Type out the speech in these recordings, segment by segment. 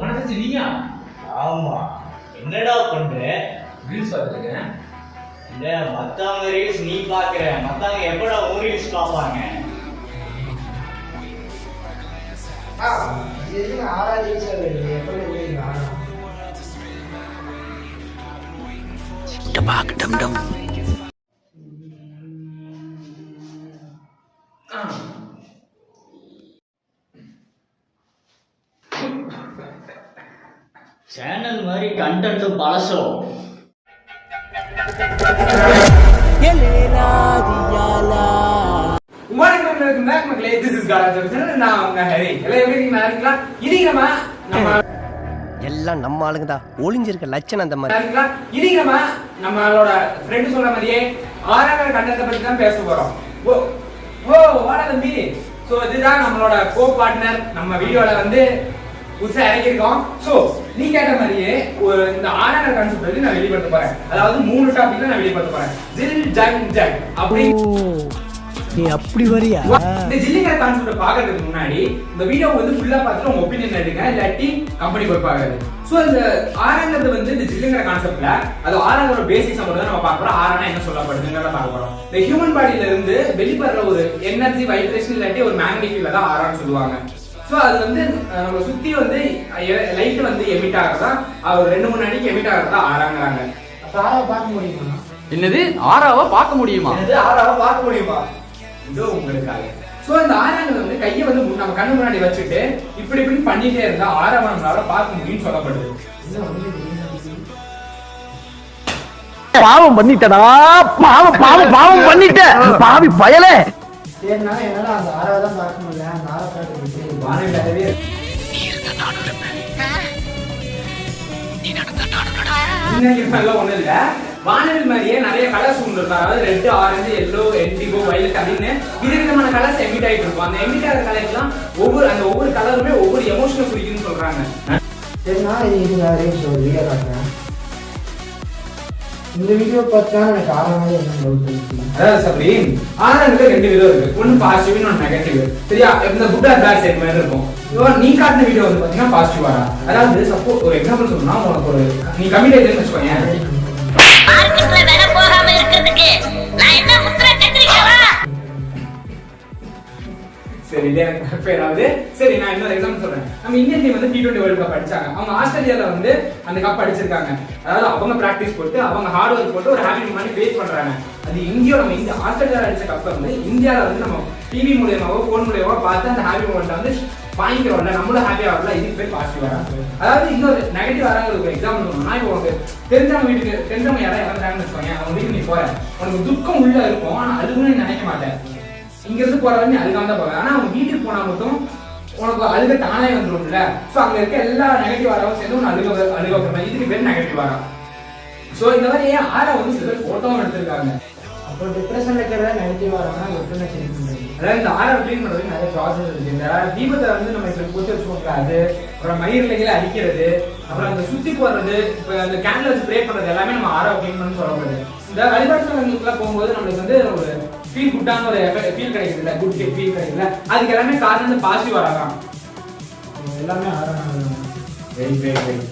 மனசு நீயா? ஆமா. என்னடா பண்ற? ரீல்ஸ் பார்த்துருக்க. இல்ல மத்தவங்க ரீல்ஸ் நீ பாக்குற, மத்தவங்க எப்படா ஒரு ரீல்ஸ் பாப்பாங்க? சேனல் மாதிரி கண்டென்ட்டும் பழசும். எல்லாம் நம்ம ஆளுங்க தான். ஒளிஞ்சிருக்க லட்சணம் அந்த மாதிரி. இன்னைக்கு நம்மளோட ஃப்ரெண்ட் சொல்ற மாதிரியே ஆறாவது கண்டென்ட் பத்தி தான் பேச போறோம். வாடா தம்பி. சோ இதுதான் நம்மளோட கோ பார்ட்னர். நம்ம வீடியோல வந்து புதுசா இறங்கியிருக்கோம். சோ நீ கேட்ட மாதிரியே இந்த ஆறாவது கான்செப்ட் வந்து நான் வெளிப்படுத்த போறேன். அதாவது 3 டாபிக்ல நான் வெளிப்படுத்த போறேன். ஜில் ஜங் ஜங் அப்படி நீ அப்படி வரியா? இந்த ஜில்லிங்கிற கான்செப்ட் பாக்குறதுக்கு முன்னாடி இந்த வீடியோ வந்து ஃபுல்லா பார்த்துட்டு உங்க ஒப்பீனியன் எடுங்க, இல்லாட்டி கம்பெனி போய் பாக்குறது. சோ இந்த ஆறாங்கிறது வந்து இந்த ஜில்லிங்கிற கான்செப்ட்ல அது ஆறாங்கோட பேசிக்ஸ் மட்டும் தான் நம்ம பார்க்க போறோம். ஆறானா என்ன சொல்லப்படுதுங்கிறத பார்க்க போறோம். இந்த ஹியூமன் பாடியில இருந்து வெளிப்படுற ஒரு எனர்ஜி வைப்ரேஷன் இல்லாட்டி ஒரு மேக்னெட்டிக் ஃபீல்ட் தான் ஆறான்னு சொல்லுவாங்க. சோ அது வந்து நம்ம சுத்தி வந்து லைட் வந்து எமிட் ஆகிறதா, அவர் 2-3 அடிக்கு எமிட் ஆகிறதா ஆறாங்கிறாங்க. ஆறாவை பார்க்க முடியுமா? என்னது ஆறாவை பார்க்க முடியுமா? ஆறாவை பார்க்க முடியுமா? இதோ உங்களுக்காக. சோ இந்த ஆறாங்கிறது வந்து கையை வந்து நம்ம கண்ணு முன்னாடி வச்சுட்டு இப்படி இப்படின்னு பண்ணிட்டே இருந்தா ஆறாவை நம்மளால பார்க்க முடியும்னு சொல்லப்படுது. பாவம் பண்ணிட்டடா, பாவம் பாவம் பாவம் பண்ணிட்ட பாவி பயலே. சரினா என்னால அந்த ஆறாவை தான் பார்க்க முடியல. அந்த ஆறாவை பார்க்க வானவில்லாதவே ஒண்ணு இல்ல. வானவில் மாதிரியே நிறைய கலர்ஸ் உண்டு. அதாவது red, orange, yellow, indigo, violet அப்படின்னு விதவிதமான கலர்ஸ் எமிட் ஆயிட்டு இருக்கும். அந்த எமிட் ஆகிற கலர்ஸ்லாம் ஒவ்வொரு கலருமே ஒவ்வொரு எமோஷனை குறிக்குதுன்னு சொல்றாங்க. சரினா இது நான் ரீல்ஸ் ஒரு வீடியோ காட்டுறேன். இந்த வீடியோ பார்த்தா எனக்கு ஆறாவது என்ன டவுட் இருக்கு. அதாவது சப்ரி ஆறாவது 2 விதம் இருக்கு. ஒன்னு பாசிட்டிவ், இன்னொன்னு நெகட்டிவ். சரியா? இந்த குட் ஆர் பேட் சைடு மாதிரி இருக்கும். நீ காட்டின வீடியோ வந்து பாத்தீங்கன்னா பாசிட்டிவா. அதாவது சப்போஸ் ஒரு எக்ஸாம்பிள் சொல்லணும்னா உனக்கு ஒரு நீ கமிட்டேஷன் வச்சுக்கோங்க. மார்க்கெட்ல வேற போகாம இருக்கிறதுக்கு நான் என்ன முத்திரை கட்டிருக்கேனா? சரி இது எனக்கு பேராவது. சரி நான் இன்னொரு எக்ஸாம்பிள் சொல்றேன். நம்ம இந்தியன் டீம் வந்து T20 வேர்ல்ட் கப் அடிச்சாங்க. அவங்க ஆஸ்திரேலியால வந்து அந்த கப் அடிச்சிருக்காங்க. அதாவது அவங்க பிராக்டிஸ் போட்டு அவங்க ஹார்ட் ஒர்க் போட்டு ஒரு ஹாப்பி மாதிரி கிரியேட் பண்றாங்க. அது இந்தியா நம்ம இந்த ஆஸ்திரேலியால அடிச்ச கப்பை வந்து இந்தியால வந்து நம்ம டிவி மூலமாவோ போன் மூலமாவோ பார்த்து அந்த ஹாப்பி மூமெண்ட் வந்து வாங்கிக்கிறோம்ல, நம்மளும் ஹாப்பியா வரல. இதுக்கு பேர் பாசிட்டிவ் வராங்க. அதாவது இன்னொரு நெகட்டிவ் வராங்க. ஒரு எக்ஸாம்பிள் சொல்லணும்னா இப்போ உனக்கு தெரிஞ்சவங்க வீட்டுக்கு தெரிஞ்சவங்க யாராவது இறந்துட்டாங்கன்னு வச்சுக்கோங்க. அவங்க வீட்டுக்கு நீ போற, உனக்கு துக்கம் உள்ள இருக்கும். ஆனா அழுகுன்னு நினைக்க மாட்டேன். இங்க இருந்து போறவங்க நீ அழுகாம தான் போவேன். ஆனா அவங்க வீட்டுக்கு போனா மட்டும் உனக்கு அழுக தானே வந்துடும்ல. சோ அங்க இருக்க எல்லா நெகட்டிவ் வராவும் சேர்ந்து ஒன்று அழுக இதுக்கு பேர் நெகட்டிவ் வரா. சோ இந்த மாதிரி ஆறா வந்து சில பேர் போட்டோவும் எடுத்திருக்காங்க. அப்போ டிப்ரெஷன்ல இருக்கிறத நெகட்டிவ் வராங்கன்னா எப்படின்னா சரி பண்ணுறது. அதாவது இந்த ஆறா க்ளீன் பண்றதுக்கு நிறைய ப்ராசஸ் இருக்கு. இந்த தீபத்தை வந்து நம்ம இப்படி போட்டு வச்சுக்கூடாது. அப்புறம் மயிர்லைகளை அடிக்கிறது, அப்புறம் அந்த சுத்தி போடுறது, இப்போ அந்த கேண்டில் வச்சு ப்ரே பண்றது எல்லாமே நம்ம ஆறா க்ளீன் பண்ணு சொல்லப்படுது. இந்த வழிபாட்டுலாம் போகும்போது நம்மளுக்கு வந்து ஒரு ஃபீல் குட்டான ஒரு ஃபீல் கிடைக்குது இல்ல, குட் ஃபீல் கிடைக்குதுல, அதுக்கு எல்லாமே காரணம் வந்து பாசிட்டிவ் வராதான். எல்லாமே ஆறாவது. Very very very.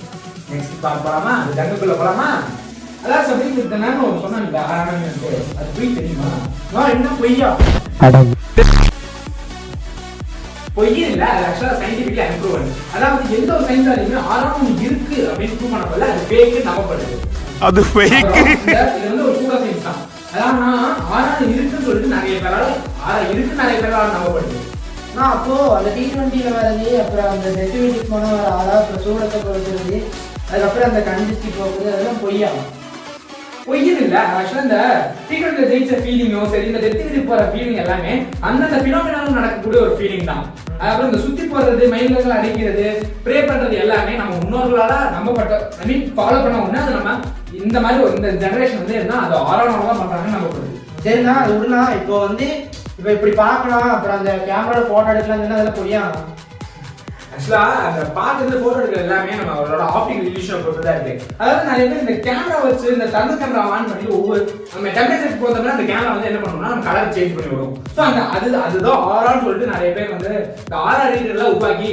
நெக்ஸ்ட் பார்க்க போலாமா? அது ஜங்குக்குள்ள போலாமா? அதான் சப்ஜெக்ட் இந்த நேரம் சொன்னாங்க ஆறாவது. அது போய் தெரியுமா? நான் என்ன பொய்யா? பொய் இல்ல, அது ஆக்சுவலா சயின்டிபிக்கலி அப்ரூவல். அதாவது எந்த ஒரு சயின்ஸாலுமே ஆறாவது இருக்கு அப்படின்னு ப்ரூவ் பண்ணப்படல. அது ஃபேக் நம்பப்படுது. அது ஃபேக். இது வந்து ஒரு சூடோ சயின்ஸ் தான். அதான் ஆறாவது இருக்குன்னு சொல்லிட்டு நிறைய பேரால நம்பப்படுது. நான் அப்போ அந்த T20ல வரது, அப்புறம் அந்த டெத்திவிட்டி போன வர ஆறா, அப்புறம் சூடத்தை கொடுக்குறது, அதுக்கப்புறம் அந்த கண்டிச்சி போகுது, அதெல்லாம் பொய்யா? பொய்யும் இல்ல. ஆக்சுவலா இந்த T20ல ஜெயிச்ச ஃபீலிங்கோ சரி, இந்த டெத்திவிட்டி போற ஃபீலிங் எல்லாமே அந்தந்த பினாமினாலும் நடக்கக்கூடிய ஒரு ஃபீலிங் தான். அப்புறம் இந்த சுத்தி போறது, மயில்கள் அடிக்கிறது, ப்ரே பண்றது எல்லாமே நம்ம முன்னோர்களால நம்பப்பட்ட ஐ மீன் ஃபாலோ பண்ண ஒண்ணு. அது நம்ம இந்த மாதிரி இந்த ஜெனரேஷன் வந்து இருந்தா அது ஆறானவங்க பண்றாங்கன்னு நம்பப்படுது. சரிண்ணா அது விடலாம். இப்போ வந்து இப்போ இப்படி பார்க்கலாம், அப்புறம் அந்த கேமரால போட்டோ எடுக்கலாம், அதெல்லாம் பொய்யா? ஆக்சுவலா அந்த பாக்குறது போட்டோ எடுக்கிற எல்லாமே நம்ம அவரோட ஆப்டிகல் இல்யூஷன் பொறுத்து தான் இருக்கு. அதாவது நிறைய பேர் இந்த கேமரா வச்சு இந்த தர்மல் கேமரா ஆன் பண்ணி ஒவ்வொரு நம்ம டெம்பரேச்சர் போட்டோம்னா அந்த கேமரா வந்து என்ன பண்ணுவோம்னா நம்ம கலர் சேஞ்ச் பண்ணி விடும். ஸோ அந்த அதுதான் ஆரான்னு சொல்லிட்டு நிறைய பேர் வந்து இந்த ஆரா ரீடர்லாம் உருவாக்கி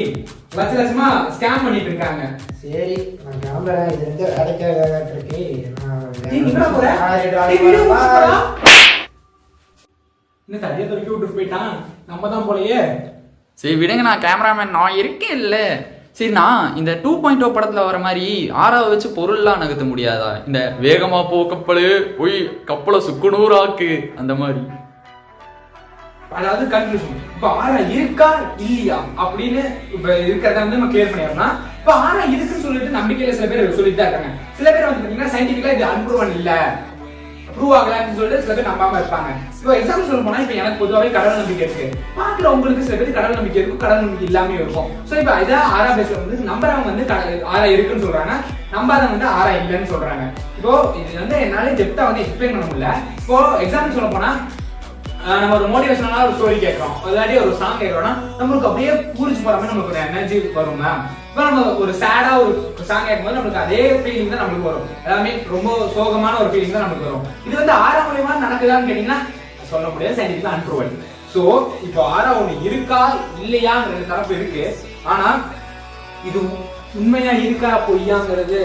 லட்சமா ஸ்கேம் பண்ணிட்டு இருக்காங்க. சரி நான் கிளம்புறேன். இது வந்து வேலைக்காக இருக்கு. இன்னும் தடியை தொலைக்கி விட்டு போயிட்டான். நம்ம தான் போலயே. சரி விடுங்க, நான் கேமராமேன், நான் இருக்கேன் இல்ல. சரி நான் இந்த 2.0 படத்துல வர மாதிரி ஆறாவை வச்சு பொருள்லாம் நகர்த்த முடியாதா? இந்த வேகமா போ கப்பலு போய் கப்பலை சுக்குநூறாக்கு அந்த மாதிரி. அதாவது கன்ஃபியூஷன். இப்ப ஆரா இருக்கா இல்லையா அப்படின்னு இப்ப இருக்கிறத வந்து நம்ம கிளியர் பண்ணிடலாம். இப்ப ஆரா இருக்குன்னு சொல்லிட்டு நம்பிக்கையில சில பேர் சொல்லிட்டு தான் இருக்காங்க. சில பேர் வந்து பாத்தீங்கன்னா சயின்டிபிக்கலா இது அன்ப்ரூவன் இல்ல, ப்ரூவ் ஆகலன்னு சொல்லிட்டு சில பேர் நம்பாம இருப்பாங்க. இப்போ எக்ஸாம்பிள் சொல்ல போனா இப்ப எனக்கு பொதுவாகவே கடவுள் நம்பிக்கை இருக்கு. பாக்குறவங்களுக்கு சில பேர் கடவுள் நம்பிக்கை இருக்கும், கடவுள் நம்பிக்கை இல்லாம இருக்கும். சோ இப்ப இதை ஆரா பேஸ்ல வந்து நம்புறவங்க வந்து ஆரா இருக்குன்னு சொல்றாங்க, நம்பாதவங்க வந்து ஆரா இல்லைன்னு சொல்றாங்க. இப்போ இது வந்து என்னால டெப்தா வந்து எக்ஸ்பிளைன் பண்ண முடியல. இப்போ எக்ஸாம்பிள் சொல்ல போனா நம்ம ஒரு மோட்டிவேஷனலான ஒரு ஸ்டோரி கேட்கறோம், இல்லாட்டி ஒரு சாங் கேட்கறோம்னா நம்மளுக்கு அப்படியே பூரிச்சு போற மாதிரி நமக்கு ஒரு எனர்ஜி வரும் மேம். இப்போ நம்ம ஒரு சேடா ஒரு சாங் கேட்கும்போது நம்மளுக்கு அதே ஃபீலிங் தான் நம்மளுக்கு வரும். எல்லாமே ரொம்ப சோகமான ஒரு ஃபீலிங் தான் நம்மளுக்கு வரும். இது வந்து ஆரா மூலியமா நடக்குதான்னு கேட்டீங்கன்னா சொல்ல முடியாது, சயின்டிஃபிக்கா அன்ப்ரூவன். ஸோ இப்போ ஆரா ஒண்ணு இருக்கா இல்லையாங்கிற தரப்பு இருக்கு. ஆனா இது உண்மையா இருக்கா பொய்யாங்கிறது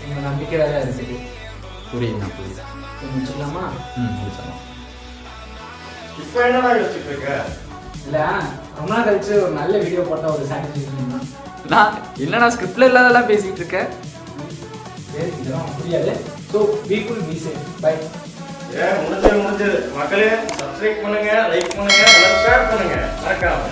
எங்க நம்பிக்கையில தான் இருக்குது. புரியுது புரியுது. முடிச்சுக்கலாமா? முடிச்சலாம். இப்போ என்னடா யோசிச்சுட்டு இருக்க? இல்ல ரொம்ப நாள் கழிச்சு ஒரு நல்ல வீடியோ போட்டா ஒரு சாட்டிஸ்ஃபேக்ஷன் தான். நான் என்னடா ஸ்கிரிப்ட்ல இல்லாதெல்லாம் பேசிட்டு இருக்கேன். சரி இதெல்லாம் புரியாது. So people be safe. Bye. முடிஞ்சது மக்களே, சப்ஸ்கிரைப் பண்ணுங்க, லைக் பண்ணுங்க, ஷேர் பண்ணுங்க மறக்காம.